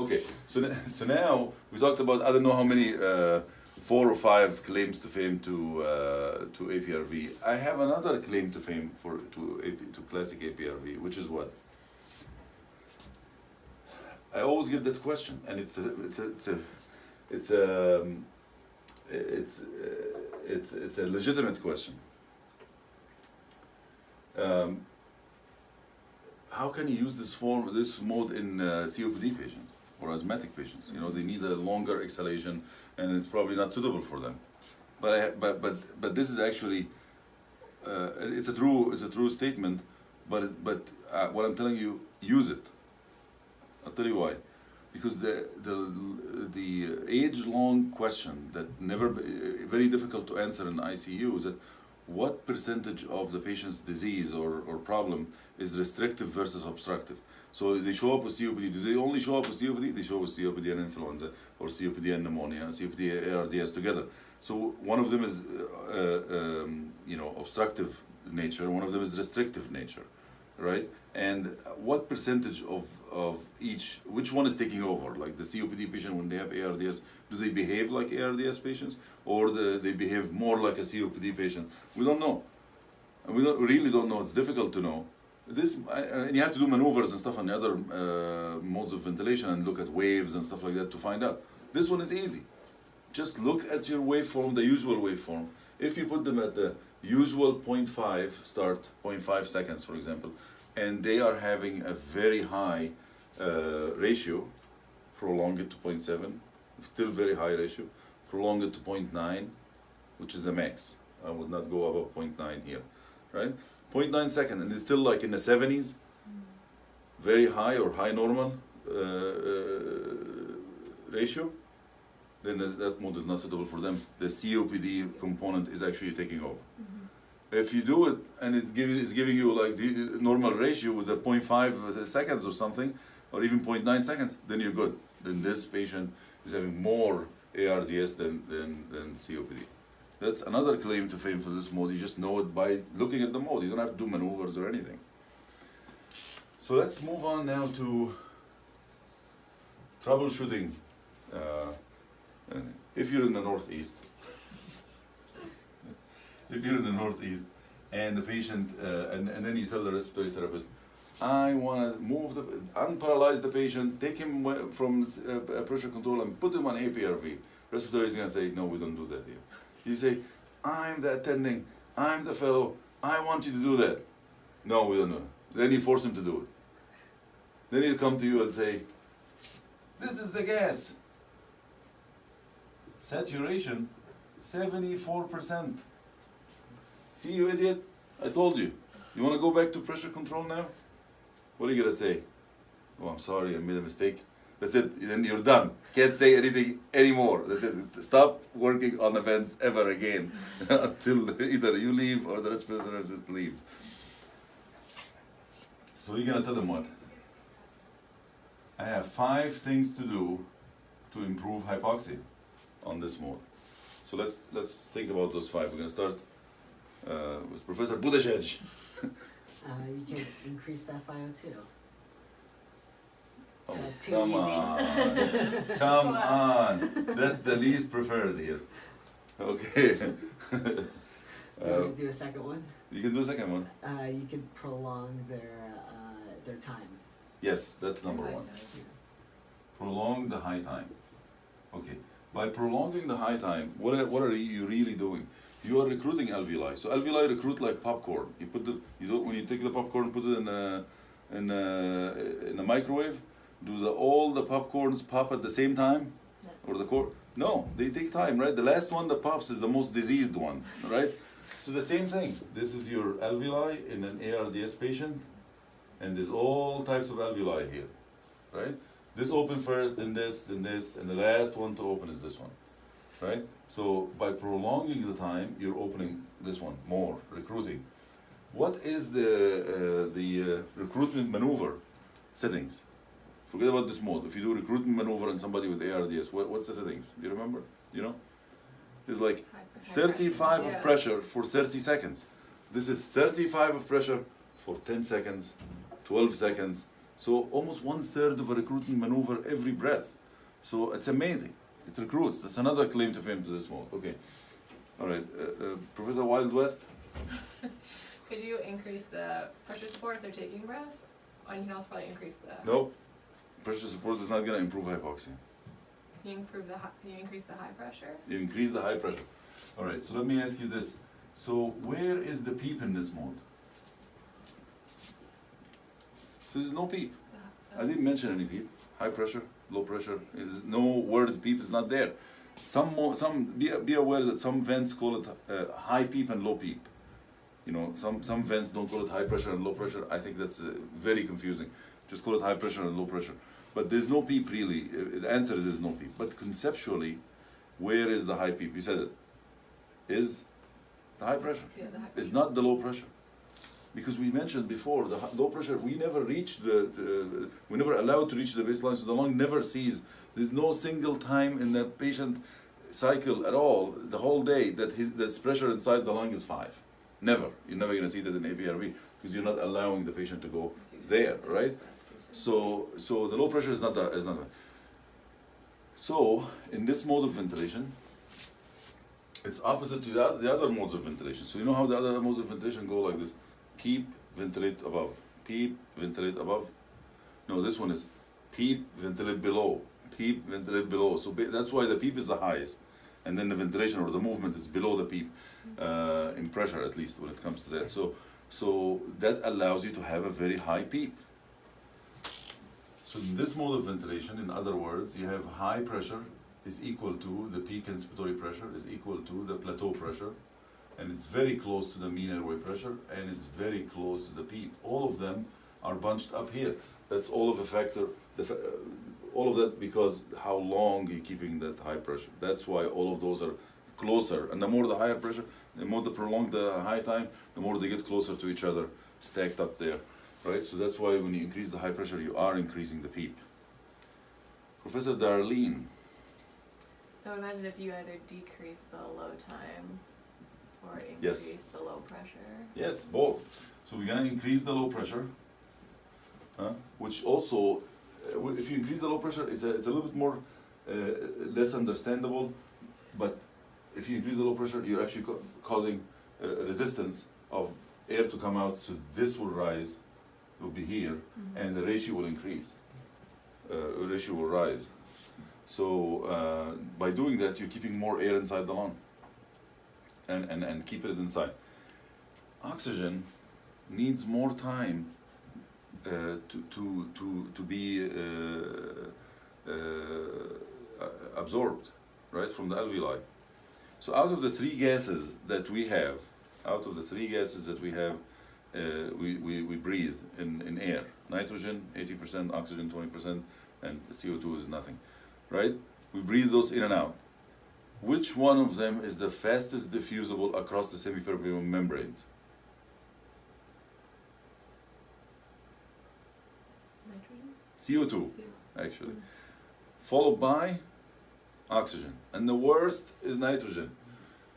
Okay, so now we talked about, I don't know how many, 4 or 5 claims to fame to APRV. I have another claim to fame to classic APRV, which is what? I always get this question, and it's a legitimate question. How can you use this mode in COPD patients or asthmatic patients? You know, they need a longer exhalation, and it's probably not suitable for them. But this is actually it's a true statement. But what I'm telling you, use it. I'll tell you why. Because the age-long question that very difficult to answer in ICU is that what percentage of the patient's disease or problem is restrictive versus obstructive? So they show up with COPD. Do they only show up with COPD? They show up with COPD and influenza, or COPD and pneumonia, COPD ARDS together. So one of them is obstructive nature, one of them is restrictive nature, right? And what percentage of each, which one is taking over? Like the COPD patient, when they have ARDS, do they behave like ARDS patients, or they behave more like a COPD patient? We don't know. And we really don't know. It's difficult to know. And you have to do maneuvers and stuff on the other modes of ventilation and look at waves and stuff like that to find out. This one is easy. Just look at your waveform, the usual waveform. If you put them at the usual 0.5 start, 0.5 seconds, for example, and they are having a very high ratio, prolong it to 0.7, still very high ratio, prolong it to 0.9, which is the max. I would not go above 0.9 here, right? 0.9 second, and it's still like in the 70s, very high or high normal ratio, then that mode is not suitable for them. The COPD component is actually taking over. If you do it and it's giving you like the normal ratio with a 0.5 seconds or something, or even 0.9 seconds, then you're good. Then this patient is having more ARDS than COPD. That's another claim to fame for this mode. You just know it by looking at the mode. You don't have to do maneuvers or anything. So let's move on now to troubleshooting. If you're in the Northeast, and the patient, and then you tell the respiratory therapist, I want to unparalyze the patient, take him from pressure control and put him on APRV. Respiratory is going to say, no, we don't do that here. You say, I'm the attending, I'm the fellow, I want you to do that. No, we don't know. Then you force him to do it. Then he'll come to you and say, this is the gas. Saturation, 74%. See, you idiot? I told you. You want to go back to pressure control now? What are you going to say? Oh, I'm sorry, I made a mistake. That's it. Then you're done. Can't say anything anymore. That's it. Stop working on events ever again until either you leave or the respirator leave. So you're going to tell them what? I have 5 things to do to improve hypoxia on this mode. So let's think about those 5. We're going to start with Professor Budashej. You can increase that FiO2. Oh, That's too come easy. on. Come on. That's the least preferred here. Okay. Do you want to do a second one? You can do a second one. You could prolong their time. Yes, that's number 1. Prolong the high time. Okay. By prolonging the high time, what are you really doing? You are recruiting alveoli. So alveoli recruit like popcorn. When you take the popcorn, put it in a microwave. Do all the popcorns pop at the same time, or the core? No, they take time, right? The last one that pops is the most diseased one, right? So the same thing. This is your alveoli in an ARDS patient, and there's all types of alveoli here, right? This open first, then this, and the last one to open is this one, right? So by prolonging the time, you're opening this one more, recruiting. What is the recruitment maneuver settings? Forget about this mode. If you do recruitment maneuver in somebody with ARDS, what's the settings? Do you remember? You know? It's like 35 of pressure for 30 seconds. This is 35 of pressure for 10 seconds, 12 seconds, So almost 1/3 of a recruiting maneuver every breath. So it's amazing. It recruits. That's another claim to fame to this mode. Okay. All right. Professor Wild West? Could you increase the pressure support if they're taking breaths? Or you can also probably increase the... Nope. Pressure support is not going to improve hypoxia. You increase the high pressure? You increase the high pressure. All right. So let me ask you this. So where is the PEEP in this mode? So there's no PEEP. I didn't mention any PEEP. High pressure, low pressure. There's no word PEEP is not there. Be aware that some vents call it high PEEP and low PEEP. You know, some vents don't call it high pressure and low pressure. I think that's very confusing. Just call it high pressure and low pressure. But there's no PEEP really. The answer is there's no PEEP. But conceptually, where is the high PEEP? You said it. Is the high pressure. Yeah, the high pressure. It's not the low pressure. Because we mentioned before, the low pressure, we never reach we never allowed to reach the baseline, so the lung never sees. There's no single time in that patient cycle at all, the whole day, that his pressure inside the lung is 5. Never. You're never going to see that in APRV, because you're not allowing the patient to go there, right? So the low pressure is not that. So in this mode of ventilation, it's opposite to the other modes of ventilation. So you know how the other modes of ventilation go like this: PEEP, ventilate above, PEEP, ventilate above. No, this one is PEEP, ventilate below, PEEP, ventilate below. So that's why the PEEP is the highest, and then the ventilation or the movement is below the PEEP, in pressure at least when it comes to that. So that allows you to have a very high PEEP. So in this mode of ventilation, in other words, you have high pressure is equal to the peak inspiratory pressure is equal to the plateau pressure, and it's very close to the mean airway pressure, and it's very close to the PEEP. All of them are bunched up here. That's all of a factor, all of that because how long you're keeping that high pressure. That's why all of those are closer, and the more the higher pressure, the more the prolonged the high time, the more they get closer to each other, stacked up there. Right, so that's why when you increase the high pressure, you are increasing the PEEP. Professor Darlene. So imagine if you either decrease the low time or increase the low pressure. Yes, both. So we're going to increase the low pressure, which also, if you increase the low pressure, it's a little bit more less understandable. But if you increase the low pressure, you're actually causing resistance of air to come out. So this will rise. Will be here, and the ratio will increase. Ratio will rise. So by doing that, you're keeping more air inside the lung, and keep it inside. Oxygen needs more time to be absorbed, right, from the alveoli. So out of the 3 gases that we have, we breathe in air. Nitrogen, 80%, oxygen, 20%, and CO2 is nothing, right? We breathe those in and out. Which one of them is the fastest diffusible across the semipermeable membranes? CO2, actually. Followed by oxygen. And the worst is nitrogen,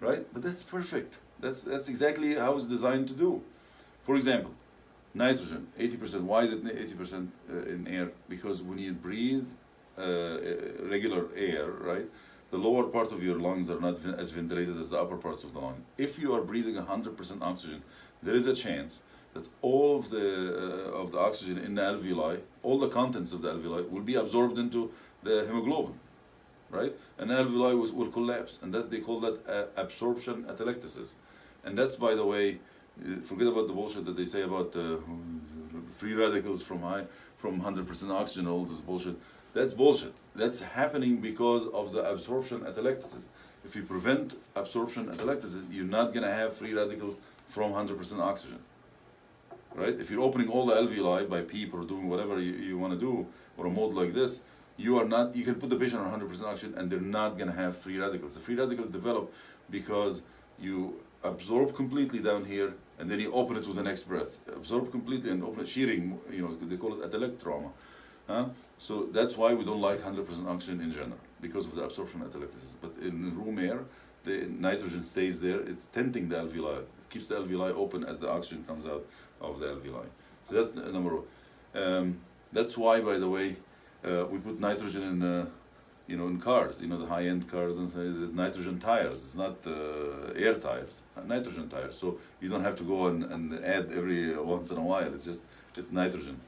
right? But that's perfect. That's exactly how it's designed to do. For example, nitrogen, 80%. Why is it 80% in air? Because when you breathe regular air, right, the lower part of your lungs are not as ventilated as the upper parts of the lung. If you are breathing 100% oxygen, there is a chance that all of the oxygen in the alveoli, all the contents of the alveoli, will be absorbed into the hemoglobin, right? And the alveoli will collapse, and that they call that absorption atelectasis. And that's, by the way, forget about the bullshit that they say about free radicals from 100% oxygen, all this bullshit. That's bullshit. That's happening because of the absorption atelectasis. If you prevent absorption atelectasis, you're not going to have free radicals from 100% oxygen, right? If you're opening all the alveoli by PEEP or doing whatever you want to do, or a mode like this, you can put the patient on 100% oxygen and they're not going to have free radicals. The free radicals develop because you absorb completely down here, and then you open it with the next breath. Absorb completely and open it, shearing, they call it atelect trauma. So that's why we don't like 100% oxygen in general, because of the absorption atelectasis. But in room air, the nitrogen stays there, it's tenting the alveoli. It keeps the alveoli open as the oxygen comes out of the alveoli. So that's number one. That's why, by the way, we put nitrogen in, in cars, the high-end cars, and the nitrogen tires. It's not air tires, nitrogen tires. So you don't have to go and add every once in a while. It's nitrogen.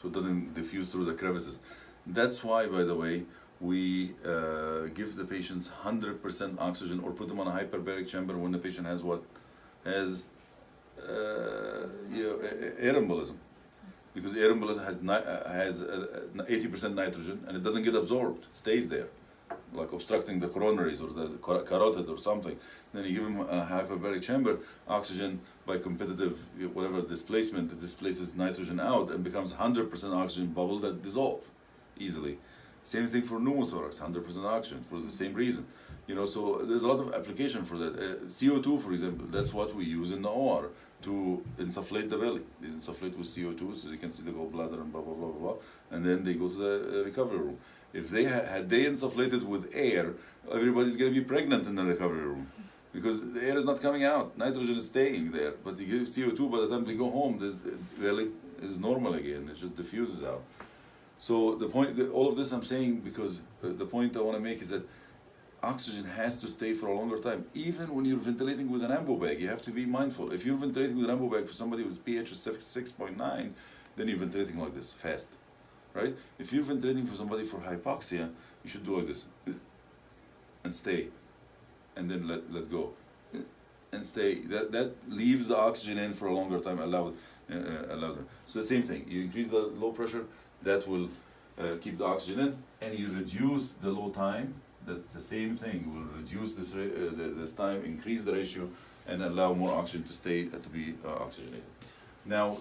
So it doesn't diffuse through the crevices. That's why, by the way, we give the patients 100% oxygen or put them on a hyperbaric chamber when the patient has air embolism. Because air embolism has 80% nitrogen and it doesn't get absorbed, it stays there, like obstructing the coronaries or the carotid or something. Then you give them a hyperbaric chamber, oxygen by competitive whatever displacement, it displaces nitrogen out and becomes 100% oxygen bubble that dissolve easily. Same thing for pneumothorax, 100% oxygen for the same reason. So there's a lot of application for that. CO2, for example, that's what we use in the OR to insufflate the belly. They insufflate with CO2 so they can see the gallbladder and blah, blah, blah, blah, blah. And then they go to the recovery room. If they had they insufflated with air, everybody's going to be pregnant in the recovery room because the air is not coming out. Nitrogen is staying there. But you give CO2, by the time they go home, the belly is normal again. It just diffuses out. So the point, all of this I'm saying because the point I want to make is that oxygen has to stay for a longer time. Even when you're ventilating with an ambo bag, you have to be mindful. If you're ventilating with an ambo bag for somebody with pH of 6.9, then you're ventilating like this, fast, right? If you're ventilating for somebody for hypoxia, you should do like this, and stay, and then let go, and stay. That leaves the oxygen in for a longer time, allow them. So the same thing, you increase the low pressure, that will keep the oxygen in, and you reduce the low time. That's the same thing. We'll reduce this time, increase the ratio, and allow more oxygen to stay to be oxygenated. Now.